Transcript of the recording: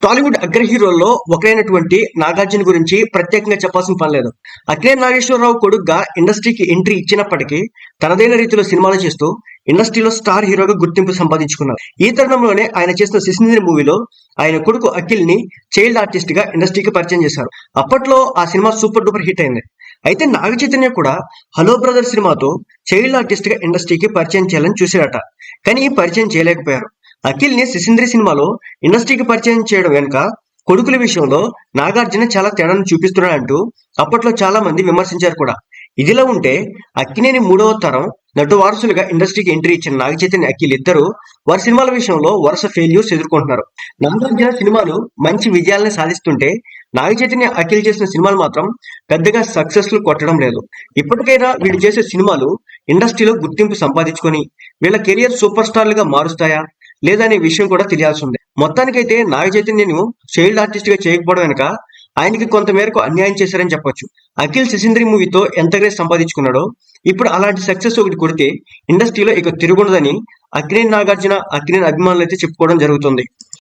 టాలీవుడ్ అగ్ర హీరోల్లో ఒకరైనటువంటి నాగార్జున గురించి ప్రత్యేకంగా చెప్పాల్సిన పని లేదు. అక్కినేని నాగేశ్వరరావు కొడుగ్గా ఇండస్ట్రీకి ఎంట్రీ ఇచ్చినప్పటికీ తనదైన రీతిలో సినిమాలు చేస్తూ ఇండస్ట్రీలో స్టార్ హీరోగా గుర్తింపు సంపాదించుకున్నారు. ఈ తరుణంలోనే ఆయన చేసిన సిసింద్రి మూవీలో ఆయన కొడుకు అఖిల్ ని చైల్డ్ ఆర్టిస్ట్ గా ఇండస్ట్రీకి పరిచయం చేశారు. అప్పట్లో ఆ సినిమా సూపర్ డూపర్ హిట్ అయింది. అయితే నాగ చైతన్య కూడా హలో బ్రదర్ సినిమాతో చైల్డ్ ఆర్టిస్ట్ గా ఇండస్ట్రీకి పరిచయం చేయాలని చూశారట. కానీ పరిచయం చేయలేకపోయారు. అఖిల్ ని సిసింద్రి సినిమాలో ఇండస్ట్రీకి పరిచయం చేయడం వెనుక కొడుకుల విషయంలో నాగార్జున చాలా తేడాను చూపిస్తున్నాడంటూ అప్పట్లో చాలా మంది విమర్శించారు కూడా. ఇదిలా ఉంటే అక్కినేని 3వ తరం నటు వారసులుగా ఇండస్ట్రీకి ఎంట్రీ ఇచ్చిన నాగ చైతన్య అఖిల్ ఇద్దరు వారి సినిమాల విషయంలో వరుస ఫెయిల్యూర్స్ ఎదుర్కొంటున్నారు. నాగార్జున సినిమాలు మంచి విజయాలను సాధిస్తుంటే నాగ చైతన్య అఖిల్ చేసిన సినిమాలు మాత్రం పెద్దగా సక్సెస్లు కొట్టడం లేదు. ఇప్పటికైనా వీళ్ళు చేసే సినిమాలు ఇండస్ట్రీలో గుర్తింపు సంపాదించుకొని వీళ్ళ కెరియర్ సూపర్ స్టార్లుగా మారుస్తాయా లేదా అనే విషయం కూడా తెలియాల్సి ఉంది. మొత్తానికైతే నాగ చైతన్యను చైల్డ్ ఆర్టిస్ట్ గా చేయకపోవడం వెనుక ఆయనకి కొంత మేరకు అన్యాయం చేశారని చెప్పొచ్చు. అఖిల్ సిసింద్రి మూవీతో ఎంత గ్రేస్ సంపాదించుకున్నాడో ఇప్పుడు అలాంటి సక్సెస్ ఒకటి కొడితే ఇండస్ట్రీలో ఇక తిరుగుండదని అక్కినేని నాగార్జున అక్కినేని అభిమానులు అయితే చెప్పుకోవడం జరుగుతుంది.